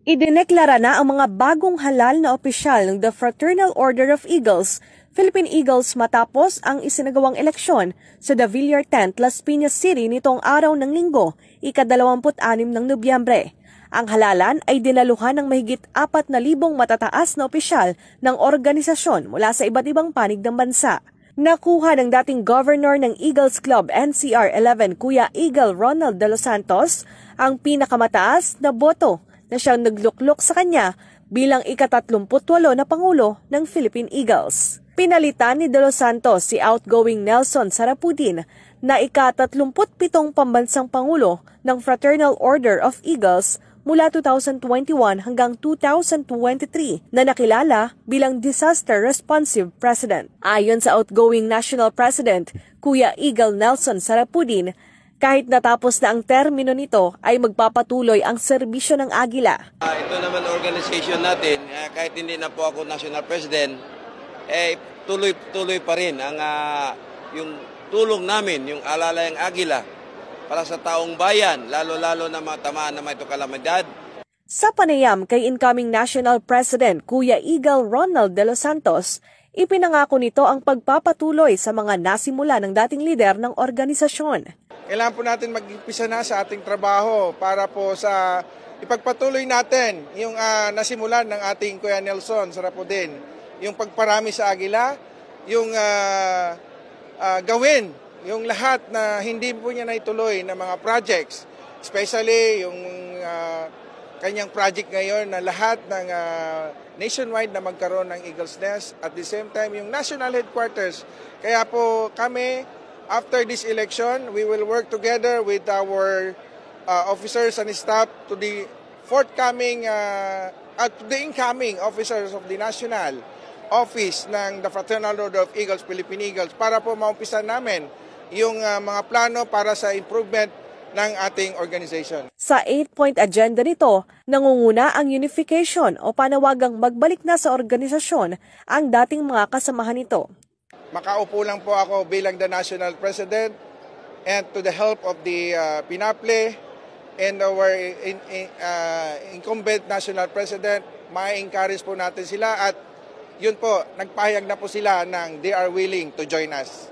Idineklara na ang mga bagong halal na opisyal ng The Fraternal Order of Eagles, Philippine Eagles matapos ang isinagawang eleksyon sa Davillar 10, Las Piñas City nitong araw ng Linggo, ika-26 ng Nobyembre. Ang halalan ay dinaluhan ng mahigit 4,000 matataas na opisyal ng organisasyon mula sa iba't ibang panig ng bansa. Nakuha ng dating governor ng Eagles Club NCR 11 Kuya Eagle Ronald de los Santos ang pinakamataas na boto na siyang nagluklok sa kanya bilang ika-38 na Pangulo ng Philippine Eagles. Pinalitan ni De Los Santos si outgoing Nelson Sarapudin na ika-37 pambansang Pangulo ng Fraternal Order of Eagles mula 2021 hanggang 2023 na nakilala bilang Disaster Responsive President. Ayon sa outgoing National President, Kuya Eagle Nelson Sarapudin, kahit natapos na ang termino nito ay magpapatuloy ang serbisyo ng Agila. Ito naman organization natin, kahit hindi na po ako National President, tuloy pa rin ang yung tulong namin, yung alalayang Agila para sa taong bayan, lalo-lalo na mga tamaan na may kalamidad. Sa panayam kay incoming National President Kuya Eagle Ronald de los Santos, ipinangako nito ang pagpapatuloy sa mga nasimula ng dating lider ng organisasyon. Kailangan po natin mag-impisa na sa ating trabaho para po sa ipagpatuloy natin yung nasimulan ng ating Kuya Nelson Sarapudin. Yung pagparami sa Agila, yung gawin yung lahat na hindi po niya naituloy na mga projects. Especially yung kanyang project ngayon na lahat ng nationwide na magkaroon ng Eagle's Nest. At the same time, yung national headquarters. Kaya po kami, after this election, we will work together with our officers and staff to the forthcoming, to the incoming officers of the national office ng the Fraternal Order of Eagles, Philippine Eagles, para po maumpisan namin yung mga plano para sa improvement ng ating organization. Sa 8-point agenda nito, nangunguna ang unification o panawagang magbalik na sa organisasyon ang dating mga kasamahan nito. Makaupo lang po ako bilang the National President and to the help of the PINAPLE and our incumbent National President, ma-encourage po natin sila at yun po, nagpahayag na po sila ng they are willing to join us.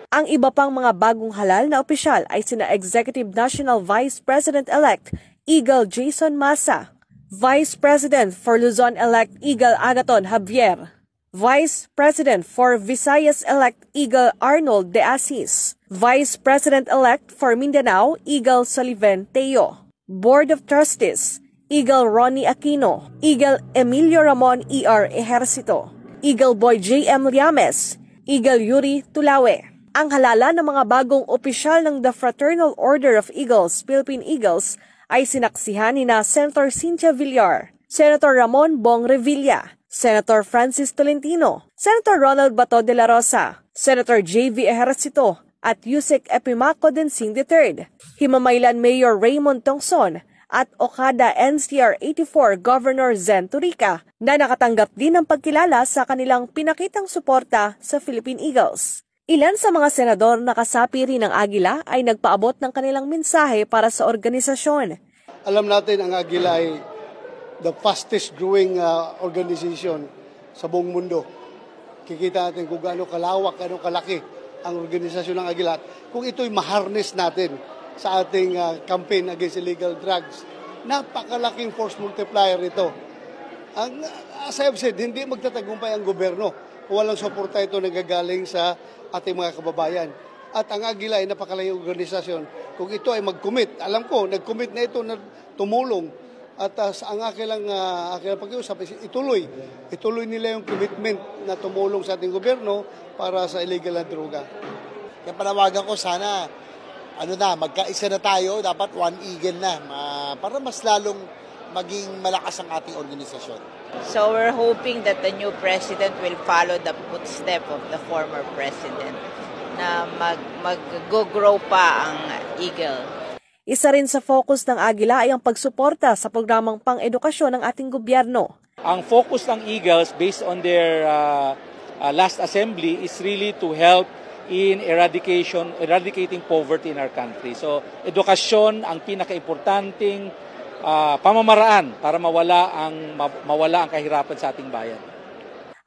Ang iba pang mga bagong halal na opisyal ay sina Executive National Vice President-elect Eagle Jason Masa, Vice President for Luzon-elect Eagle Agaton Javier, Vice President for Visayas-elect Eagle Arnold De Asis, Vice President-elect for Mindanao Eagle Sullivan Teo, Board of Trustees Eagle Ronnie Aquino, Eagle Emilio Ramon E.R. Ejercito, Eagle Boy J.M. Llames, Eagle Yuri Tulawe. Ang halala ng mga bagong opisyal ng The Fraternal Order of Eagles, Philippine Eagles, ay sinaksihan ni Senator Cynthia Villar, Senator Ramon Bong Revilla, Senator Francis Tolentino, Senator Ronald Bato de la Rosa, Senator J.V. Ejercito at Yusek Epimaco Densing III, Himamaylan Mayor Raymond Tongson at Okada NCR 84 Governor Zen Turica na nakatanggap din ng pagkilala sa kanilang pinakitang suporta sa Philippine Eagles. Ilan sa mga senador na kasapi rin ng Agila ay nagpaabot ng kanilang mensahe para sa organisasyon. Alam natin ang Agila ay the fastest growing organization sa buong mundo. Kikita natin kung gaano kalawak, gaano kalaki ang organisasyon ng Agila. Kung ito'y maharness natin sa ating campaign against illegal drugs, napakalaking force multiplier ito. As I have said, hindi magtatagumpay ang gobyerno kung walang suporta ito nagagaling sa ating mga kababayan. At ang Agila ay napakalaking organisasyon. Kung ito ay mag-commit, alam ko, nag-commit na ito na tumulong. At ang aking pag-iusap, ituloy nila yung commitment na tumulong sa ating gobyerno para sa illegal na droga. Kaya panawagan ko sana, magkaisa na tayo, dapat one eagle na, para mas lalong maging malakas ang ating organisasyon. So we're hoping that the new president will follow the footstep of the former president na mag-grow pa ang Eagle. Isa rin sa focus ng Agila ay ang pagsuporta sa programang pang-edukasyon ng ating gobyerno. Ang focus ng Eagles based on their last assembly is really to help in eradicating poverty in our country. So edukasyon ang pinaka-importanting pamamaraan para mawala ang kahirapan sa ating bayan.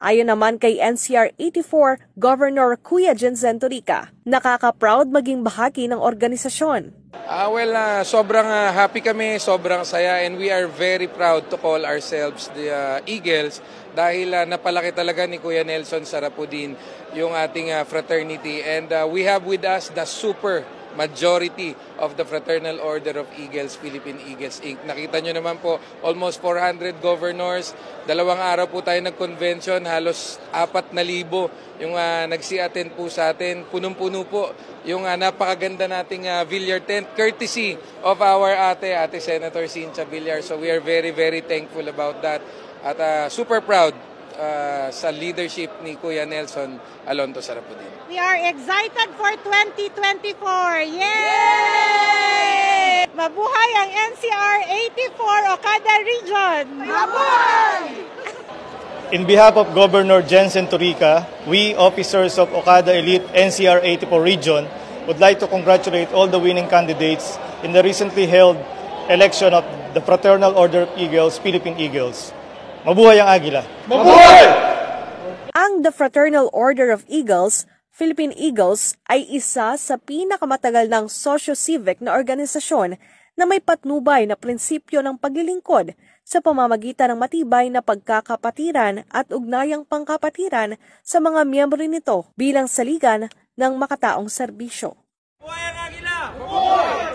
Ayon naman kay NCR 84 Governor Kuya Jensen Torica, nakaka-proud maging bahagi ng organisasyon. Sobrang happy kami, sobrang saya, and we are very proud to call ourselves the Eagles dahil napalaki talaga ni Kuya Nelson Sarapudin yung ating fraternity, and we have with us the super majority of the Fraternal Order of Eagles, Philippine Eagles Inc. Nakita nyo naman po, almost 400 governors, 2 araw po tayo nag-convention, halos 4,000 yung nagsi-attend po sa atin. Punong-puno po yung napakaganda nating Villar tent, courtesy of our ate Senator Cynthia Villar. So we are very, very thankful about that. At super proud sa leadership ni Kuya Nelson Alonto Sarapudin. We are excited for 2024. Yay! Mabuhay ang NCR 84 Okada Region! Mabuhay! In behalf of Governor Jensen Torica, we officers of Okada Elite NCR 84 Region would like to congratulate all the winning candidates in the recently held election of the Fraternal Order of Eagles, Philippine Eagles. Mabuhay ang Agila! Mabuhay! Ang The Fraternal Order of Eagles, Philippine Eagles, ay isa sa pinakamatagal ng socio-civic na organisasyon na may patnubay na prinsipyo ng paglilingkod sa pamamagitan ng matibay na pagkakapatiran at ugnayang pangkapatiran sa mga miyembro nito bilang saligan ng makataong serbisyo. Mabuhay ang Agila! Mabuhay!